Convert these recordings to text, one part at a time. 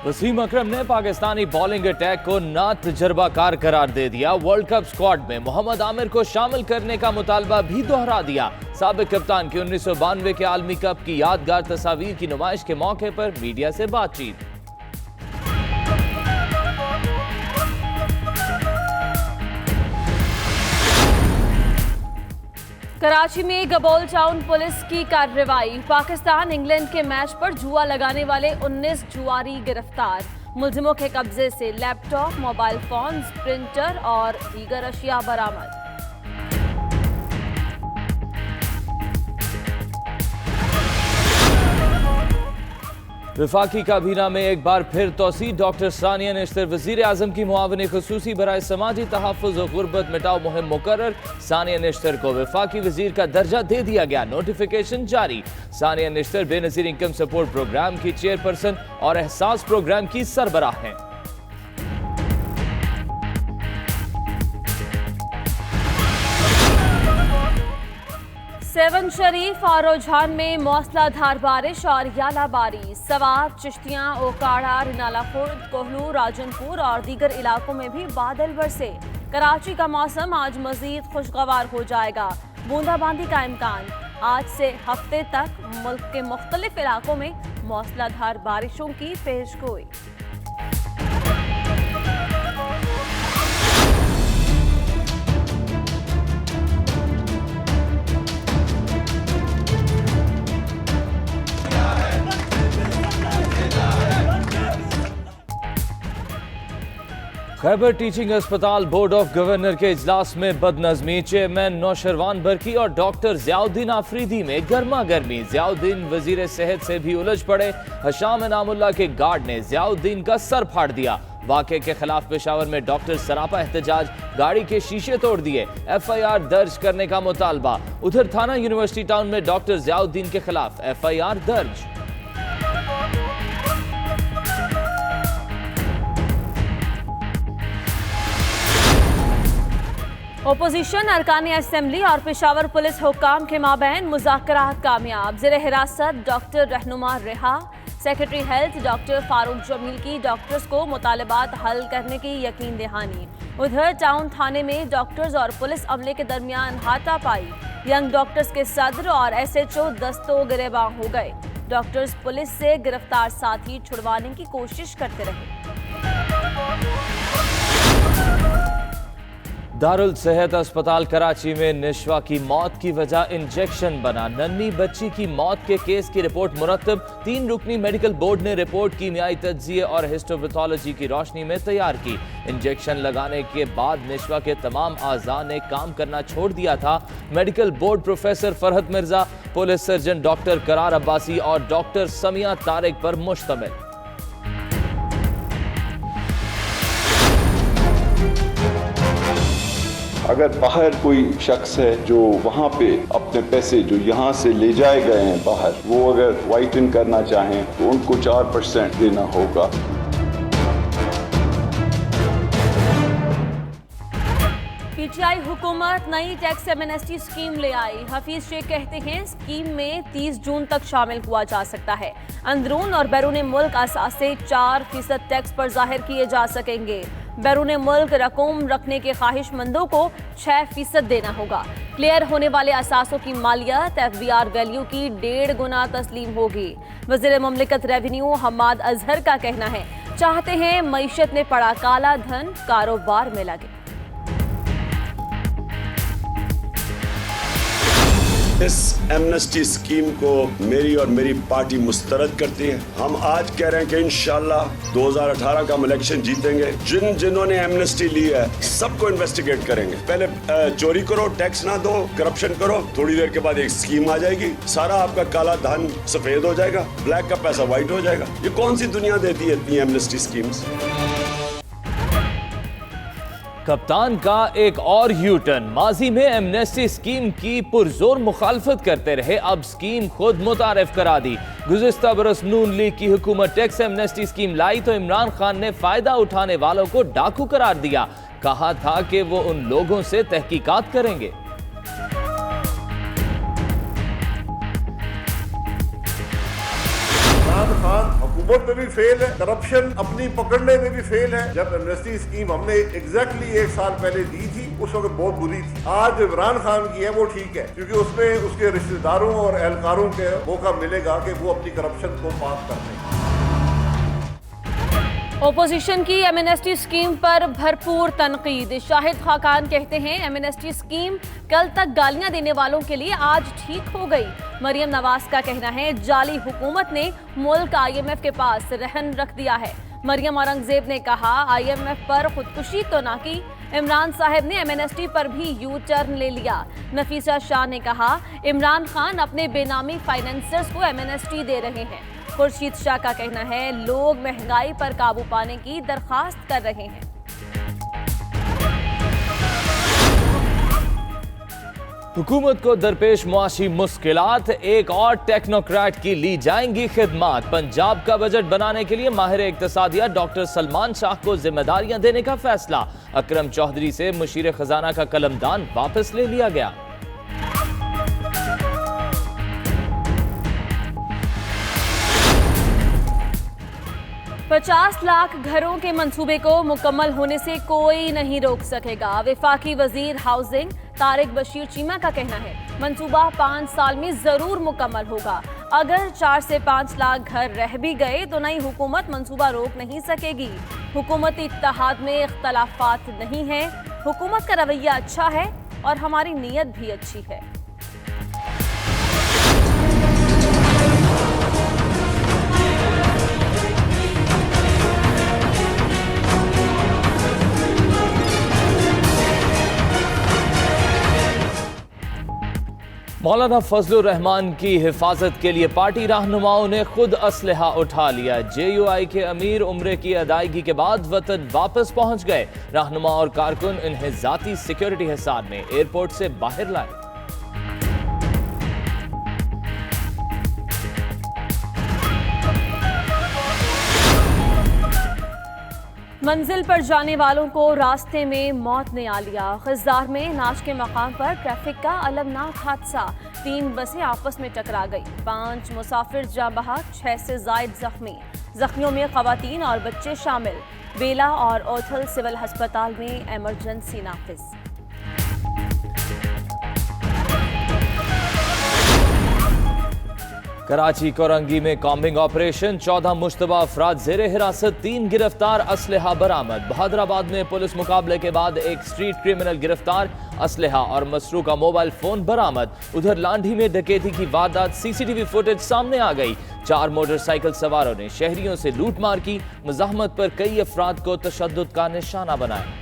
वसीम अकरम ने Pakistani bowling attack को ना तजर्बाकार करार दे दिया। वर्ल्ड कप स्क्वाड में मोहम्मद आमिर को शामिल करने का मुतालबा भी दोहरा दिया। साबिक कप्तान की 1992 के आलमी कप की यादगार तस्वीर की नुमाइश के मौके पर मीडिया से बातचीत। कराची में गबोल टाउन पुलिस की कार्रवाई। पाकिस्तान इंग्लैंड के मैच पर जुआ लगाने वाले 19 जुआरी गिरफ्तार। मुलजिमों के कब्जे से लैपटॉप, मोबाइल फोन, प्रिंटर और दीगर अशिया बरामद। वफाकी काबीना में एक बार फिर तोसी। डॉक्टर सानिया नेश्तर वजीर आजम की मुआविन खुसूसी बराए समाजी तहफ़्फ़ुज़ और गुर्बत मिटाओ मुहिम मुकर्रर। सानिया नेश्तर को वफाकी वजीर का दर्जा दे दिया गया, नोटिफिकेशन जारी। Sania Nishtar Benazir income support programme की चेयरपर्सन और एहसास प्रोग्राम की सरबराह हैं। सेवन शरीफ और रुझान में मौसलाधार बारिश और यालाबारी। सवात, चिश्तियां, ओकाड़ा, रिनाला खुर्द, कोहलू, राजनपुर और दीगर इलाकों में भी बादल बरसे। कराची का मौसम आज मजीद खुशगवार हो जाएगा, बूंदाबांदी का इम्कान। आज से हफ्ते तक मुल्क के मुख्तलिफ इलाकों में मौसलाधार बारिशों की पेशगोई। खैबर टीचिंग अस्पताल बोर्ड ऑफ गवर्नर के इजलास में बदनज़मी। चेयरमैन नौशरवान बरकी और डॉक्टर ज़ियाउद्दीन आफरीदी में गर्मा गर्मी। ज़ियाउद्दीन वजीर सेहत से भी उलझ पड़े। हशाम इनामुल्लाह के गार्ड ने ज़ियाउद्दीन का सर फाड़ दिया। वाक़े के खिलाफ पेशावर में डॉक्टर सरापा एहतजाज, गाड़ी के शीशे तोड़ दिए। FIR दर्ज करने का मुतालबा। उधर थाना यूनिवर्सिटी टाउन में डॉक्टर ज़ियाउद्दीन के खिलाफ FIR दर्ज। ओपोजिशन अरकान असेंबली और पेशावर पुलिस हुक्काम के माबैन मुज़ाकरात कामयाब। ज़ेर हिरासत डॉक्टर रहनुमा रिहा। Secretary health doctor Farooq Jameel की डॉक्टर्स को मुतालबात हल करने की यकीन दहानी। उधर टाउन थाने में डॉक्टर्स और पुलिस अमले के दरमियान हाथापाई। यंग डॉक्टर्स के सदर और SHO दस्तों गिरेबान हो गए। डॉक्टर्स पुलिस से गिरफ्तार साथी छुड़वाने की कोशिश करते रहे। दारुल सेहत अस्पताल कराची में निशवा की मौत की वजह इंजेक्शन बना। नन्ही बच्ची की मौत के केस की रिपोर्ट मुरतब। 3 रुकनी मेडिकल बोर्ड ने रिपोर्ट कीमियाई तज्जिये और हिस्टोपैथोलॉजी की रोशनी में तैयार की। इंजेक्शन लगाने के बाद निशवा के तमाम आज़ा ने काम करना छोड़ दिया था। Medical board professor Farhat Mirza, police surgeon doctor करार अब्बासी और डॉक्टर समिया तारिक पर मुश्तमिल। अगर बाहर कोई शख्स है जो वहाँ पे अपने पैसे जो यहाँ से ले जाए गए हैं बाहर, वो अगर वाइट इन करना चाहें तो उनको 4% देना होगा। PTI हुकूमत नई टैक्स एमनेस्टी स्कीम ले आई। हफीज शेख कहते हैं स्कीम में 30 जून तक शामिल हुआ जा सकता है। अंदरून और बैरून मुल्क असासे 4% टैक्स पर जाहिर किए जा सकेंगे। बैरून मुल्क रकूम रखने के ख्वाहिशमंदों को 6% देना होगा। क्लियर होने वाले असासों की मालियत FBR वैल्यू की 1.5 गुना तस्लीम होगी। वज़ीर ममलिकत रेवेन्यू हम्माद अजहर का कहना है, चाहते हैं मईशत में पड़ा काला धन कारोबार में लगे। इस एमनेस्टी स्कीम को मेरी और मेरी पार्टी मुस्तरद करती है। हम आज कह रहे हैं कि इंशाल्लाह 2018 का हम इलेक्शन जीतेंगे। जिन्होंने एमनेस्टी ली है सबको इन्वेस्टिगेट करेंगे। पहले चोरी करो, टैक्स ना दो, करप्शन करो, थोड़ी देर के बाद एक स्कीम आ जाएगी, सारा आपका काला धन सफेद हो जाएगा, ब्लैक का पैसा व्हाइट हो जाएगा। ये कौन सी दुनिया देती है इतनी एमनेस्टी स्कीम्स? कप्तान का एक और यूटर्न। माजी में एमनेस्टी स्कीम की पुरजोर मुखालफत करते रहे, अब स्कीम खुद मुतारिफ करा दी। गुज़िश्ता बरस नून लीग की हुकूमत टैक्स एमनेस्टी स्कीम लाई तो इमरान खान ने फायदा उठाने वालों को डाकू करार दिया। कहा था कि वो उन लोगों से तहकीकात करेंगे। इमरान खान रिपोर्ट में भी फेल है, करप्शन अपनी पकड़ने में भी फेल है। जब एमनेस्टी स्कीम हमने एग्जैक्टली 1 साल पहले दी थी उस वक्त बहुत बुरी थी। आज इमरान खान की है वो ठीक है, क्योंकि उसमें उसके रिश्तेदारों और एहलकारों के मौका मिलेगा कि वो अपनी करप्शन को पास कर दें। ओपोजिशन की एमनेस्टी स्कीम पर भरपूर तनकीद। शाहिद खाकान कहते हैं एमनेस्टी स्कीम कल तक गालियां देने वालों के लिए आज ठीक हो गई। मरियम नवाज का कहना है जाली हुकूमत ने मुल्क IMF के पास रहन रख दिया है। मरियम औरंगजेब ने कहा IMF पर खुदकुशी तो ना की। इमरान साहब ने एमनेस्टी पर भी यू टर्न ले लिया। नफीसा शाह ने कहा इमरान खान अपने बेनामी फाइनेंसर्स को एमनेस्टी दे रहे हैं। खुर्शीद शाह का कहना है लोग महंगाई पर काबू पाने की दरखास्त कर रहे हैं। हुकूमत को दरपेश मुआशी मुश्किलात, एक और टेक्नोक्रेट की ली जाएंगी खिदमात। पंजाब का बजट बनाने के लिए माहिर इक्तिसादियत डॉक्टर सलमान शाह को जिम्मेदारियां देने का फैसला। अकरम चौधरी से मुशीर खजाना का कलमदान वापस ले लिया गया। पचास लाख घरों के मंसूबे को मुकम्मल होने से कोई नहीं रोक सकेगा। वफाकी वजीर हाउसिंग तारिक बशीर चीमा का कहना है मंसूबा 5 साल में जरूर मुकम्मल होगा। अगर 4 से 5 लाख घर रह भी गए तो नई हुकूमत मंसूबा रोक नहीं सकेगी। हुकूमती इत्तेहाद में इख्तलाफात नहीं है। हुकूमत का रवैया अच्छा है और हमारी नीयत भी अच्छी है। मौलाना फजलुर रहमान की हिफाजत के लिए पार्टी रहनुमाओं ने खुद असलहा उठा लिया। JUI के अमीर उम्रे की अदायगी के बाद वतन वापस पहुंच गए। रहनुमा और कारकुन इन्हें जाती सिक्योरिटी हिसार में एयरपोर्ट से बाहर लाए। मंजिल पर जाने वालों को रास्ते में मौत ने आ लिया। खिज़ार में नाश के मकाम पर ट्रैफिक का अलमनाक हादसा। 3 बसें आपस में टकरा गई। 5 मुसाफिर जाँ बहक, 6 से ज़ायद जख्मी। जख्मियों में ख़वातीन और बच्चे शामिल। बेला और ओथल सिविल अस्पताल में एमरजेंसी नाफिज। कराची कोरंगी में कॉम्बिंग ऑपरेशन, 14 मुश्तबा अफराद जेर हिरासत, 3 गिरफ्तार, असलहा बरामद। बहादुराबाद में पुलिस मुकाबले के बाद एक स्ट्रीट क्रिमिनल गिरफ्तार, असलहा और मसरूका का मोबाइल फोन बरामद। उधर लांढी में डकैती की वारदात, CCTV फुटेज सामने आ गई। 4 मोटरसाइकिल सवारों ने शहरियों से लूटमार की। मुज़ाहमत पर कई अफराद को तशद्दुद का निशाना बनाया।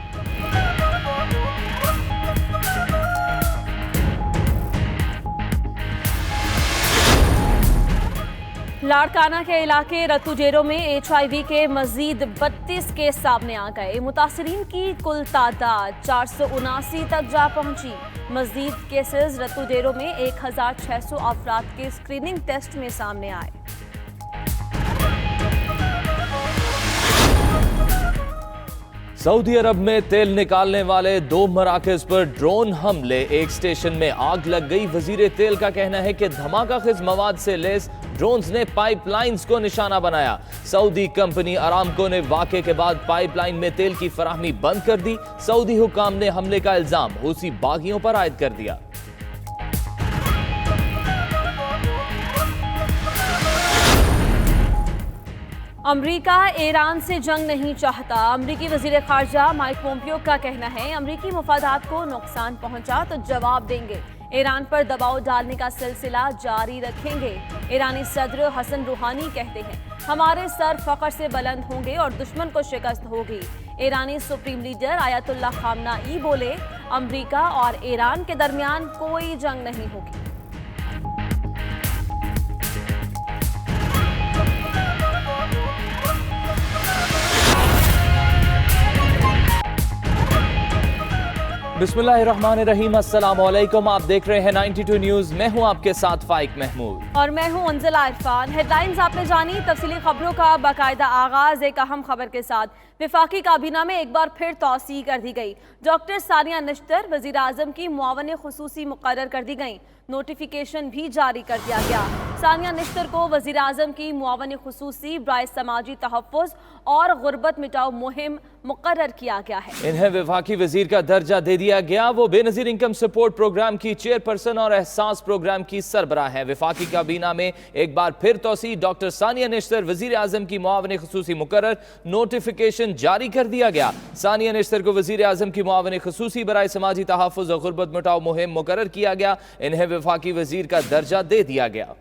लाड़काना के इलाके रतुजेरो में HIV के मजीद 32 केस सामने आ गए। मुतासरीन की कुल तादाद 479 तक जा पहुंची। मजीद केसेस रतुजेरो में 1600 अफराद के स्क्रीनिंग टेस्ट में सामने आए। सऊदी अरब में तेल निकालने वाले 2 मराकज पर ड्रोन हमले, एक स्टेशन में आग लग गई। वजीर तेल का कहना है कि धमाकाखिज मवाद से लैस ड्रोन्स ने पाइपलाइंस को निशाना बनाया। सऊदी कंपनी अरामको ने वाक़े के बाद पाइपलाइन में तेल की फराहमी बंद कर दी। सऊदी हुकाम ने हमले का इल्जाम हूसी बागियों पर आयद कर दिया। अमरीका ईरान से जंग नहीं चाहता। अमरीकी वजीर खारजा माइक पोम्पियो का कहना है अमरीकी मफादात को नुकसान पहुंचा तो जवाब देंगे। ईरान पर दबाव डालने का सिलसिला जारी रखेंगे। ईरानी सदर हसन रूहानी कहते हैं हमारे सर फख्र से बुलंद होंगे और दुश्मन को शिकस्त होगी। ईरानी सुप्रीम लीडर आयतुल्लाह खामनाई बोले अमरीका और ईरान के दरमियान कोई जंग नहीं होगी। बिस्मिल्लाहिर्रहमानिर्रहीम, अस्सलाम वालेकुम। आप देख रहे हैं 92 न्यूज़। मैं हूं आपके साथ फाइक महमूद और मैं हूं अंजला इरफान। हेडलाइंस आपने जानी, तफसीली खबरों का बाकायदा आगाज एक अहम खबर के साथ। विफाकी काबीना में एक बार फिर तौसीह कर दी गई। डॉक्टर सानिया निश्तर वज़ीर आज़म की मुआवन खुसूसी मुकर्रर कर दी गई। नोटिफिकेशन भी जारी कर दिया गया। सानिया निश्तर को वजीर आजम की मुआवन खुसूसी बराए समाजी तहफ़्फ़ुज़ और गुर्बत मिटाओ मुहिम मुकर्रर किया गया है। इन्हें वफाकी वजीर का दर्जा दे दिया गया। वो बेनज़ीर इनकम सपोर्ट प्रोग्राम की चेयरपर्सन और एहसास प्रोग्राम की सरबराह है। वफाकी काबीना में एक बार फिर तोसी। डॉक्टर सानिया निश्तर वजीर आजम की मुआवन खुसूसी मुकर्रर। नोटिफिकेशन जारी कर दिया गया। सानिया निश्तर को वजीर आजम की मुआवन खुसूसी बराए समाजी तहफ़्फ़ुज़ और गुर्बत मिटाओ मुहिम मुकर्रर किया गया। इन्हें वफाकी वजीर का दर्जा दे दिया गया।